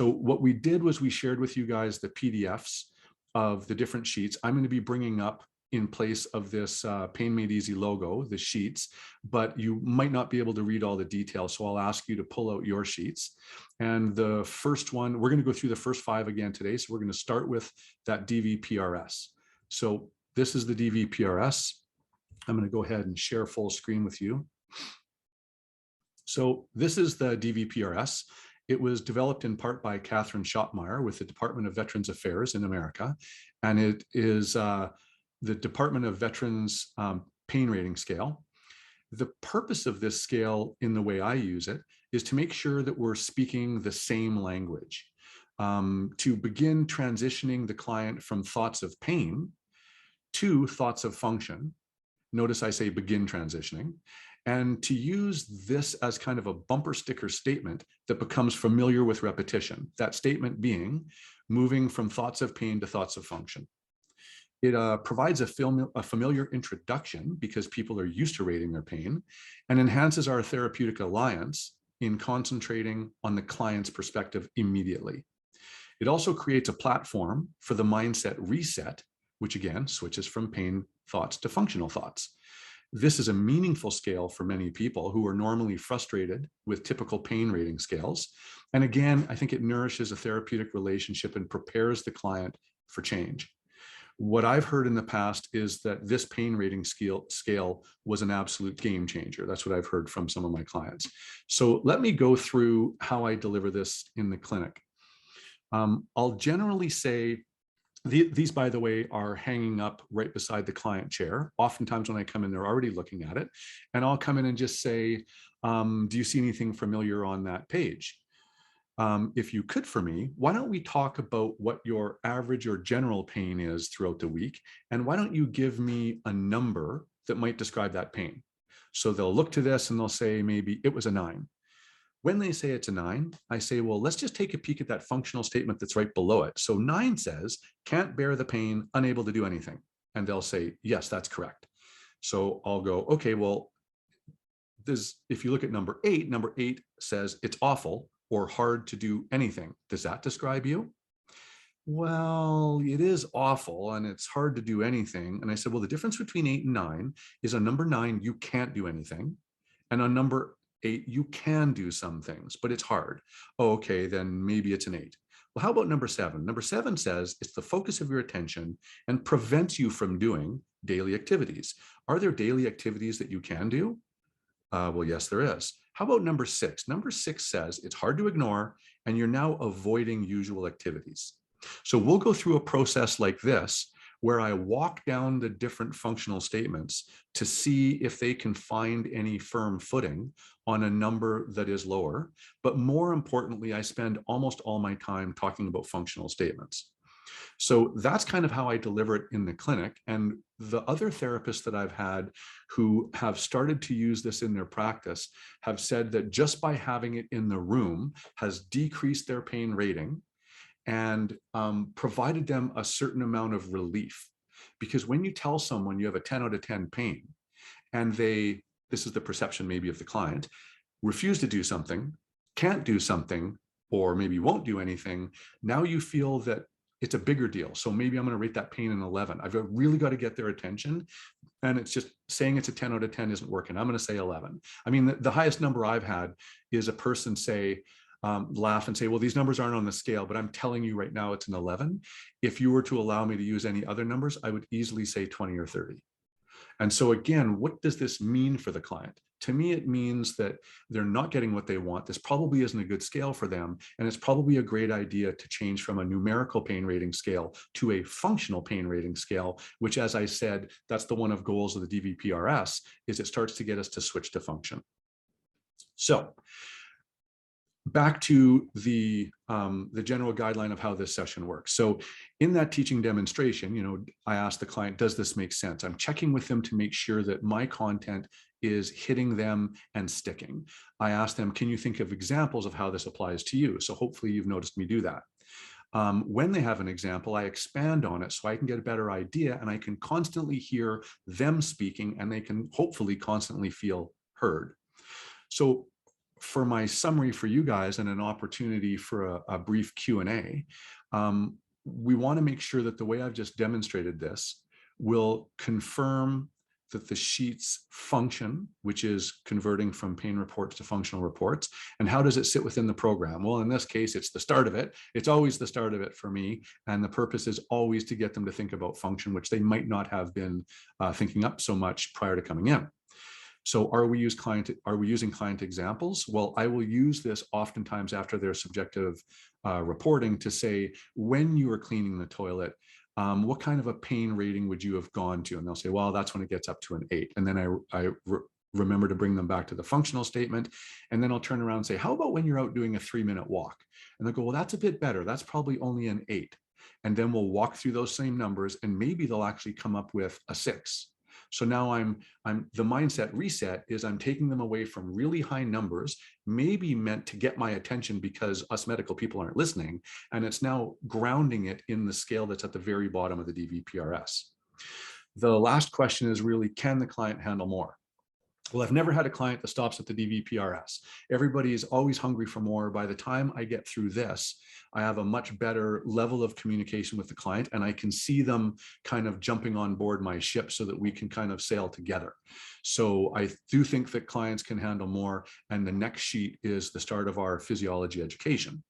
So what we did was we shared with you guys the PDFs of the different sheets. I'm going to be bringing up in place of this Pain Made Easy logo, the sheets, but you might not be able to read all the details. So I'll ask you to pull out your sheets. And the first one, we're going to go through the first 5 again today. So we're going to start with that DVPRS. So this is the DVPRS. I'm going to go ahead and share full screen with you. So this is the DVPRS. It was developed in part by Catherine Schottmeyer with the Department of Veterans Affairs in America. And it is the Department of Veterans Pain Rating Scale. The purpose of this scale, in the way I use it, is to make sure that we're speaking the same language, to begin transitioning the client from thoughts of pain to thoughts of function. Notice I say begin transitioning, and to use this as kind of a bumper sticker statement that becomes familiar with repetition. That statement being moving from thoughts of pain to thoughts of function. It provides a familiar introduction because people are used to rating their pain, and enhances our therapeutic alliance in concentrating on the client's perspective immediately. It also creates a platform for the mindset reset, which again switches from pain thoughts to functional thoughts. This is a meaningful scale for many people who are normally frustrated with typical pain rating scales. And again, I think it nourishes a therapeutic relationship and prepares the client for change. What I've heard in the past is that this pain rating scale was an absolute game changer. That's what I've heard from some of my clients. So let me go through how I deliver this in the clinic. I'll generally say, these, by the way, are hanging up right beside the client chair. Oftentimes when I come in, they're already looking at it. And I'll come in and just say, do you see anything familiar on that page? If you could for me, why don't we talk about what your average or general pain is throughout the week? And why don't you give me a number that might describe that pain? So they'll look to this and they'll say, maybe it was a 9. When they say it's a 9, I say, well, let's just take a peek at that functional statement that's right below it. So 9 says, can't bear the pain, unable to do anything. And they'll say, yes, that's correct. So I'll go, okay, well, if you look at number 8 says it's awful or hard to do anything. Does that describe you? Well, it is awful and it's hard to do anything. And I said, well, the difference between 8 and 9 is on number 9, you can't do anything. And on number 8, you can do some things, but it's hard. Oh, okay, then maybe it's an 8. Well, how about number 7? Number 7 says it's the focus of your attention and prevents you from doing daily activities. Are there daily activities that you can do? Well, yes, there is. How about number 6? Number 6 says it's hard to ignore and you're now avoiding usual activities. So we'll go through a process like this where I walk down the different functional statements to see if they can find any firm footing on a number that is lower. But more importantly, I spend almost all my time talking about functional statements. So that's kind of how I deliver it in the clinic. And the other therapists that I've had who have started to use this in their practice have said that just by having it in the room has decreased their pain rating and provided them a certain amount of relief. Because when you tell someone you have a 10 out of 10 pain and this is the perception maybe of the client, refuse to do something, can't do something, or maybe won't do anything, now you feel that it's a bigger deal. So maybe I'm going to rate that pain an 11. I've really got to get their attention. And it's just saying it's a 10 out of 10 isn't working. I'm going to say 11. I mean, the highest number I've had is a person say, laugh and say, well, these numbers aren't on the scale, but I'm telling you right now it's an 11. If you were to allow me to use any other numbers, I would easily say 20 or 30. And so again, what does this mean for the client? To me, it means that they're not getting what they want. This probably isn't a good scale for them. And it's probably a great idea to change from a numerical pain rating scale to a functional pain rating scale, which, as I said, that's the one of goals of the DVPRS, is it starts to get us to switch to function. So back to the general guideline of how this session works. So in that teaching demonstration, I asked the client, does this make sense? I'm checking with them to make sure that my content is hitting them and sticking. I asked them, can you think of examples of how this applies to you? So hopefully you've noticed me do that. When they have an example, I expand on it so I can get a better idea and I can constantly hear them speaking and they can hopefully constantly feel heard. So for my summary for you guys and an opportunity for a brief Q&A, we want to make sure that the way I've just demonstrated this will confirm that the sheets function, which is converting from pain reports to functional reports. And how does it sit within the program? Well, in this case, it's the start of it. It's always the start of it for me. And the purpose is always to get them to think about function, which they might not have been thinking up so much prior to coming in. So are we using client examples? Well, I will use this oftentimes after their subjective reporting to say, when you are cleaning the toilet, what kind of a pain rating would you have gone to? And they'll say, well, that's when it gets up to an 8. And then I remember to bring them back to the functional statement. And then I'll turn around and say, how about when you're out doing a 3-minute walk? And they'll go, well, that's a bit better. That's probably only an 8. And then we'll walk through those same numbers, and maybe they'll actually come up with a 6. So now the mindset reset is I'm taking them away from really high numbers, maybe meant to get my attention because us medical people aren't listening. And it's now grounding it in the scale that's at the very bottom of the DVPRS. The last question is really, can the client handle more? Well, I've never had a client that stops at the DVPRS. Everybody is always hungry for more. By the time I get through this, I have a much better level of communication with the client, and I can see them kind of jumping on board my ship so that we can kind of sail together. So I do think that clients can handle more. And the next sheet is the start of our physiology education.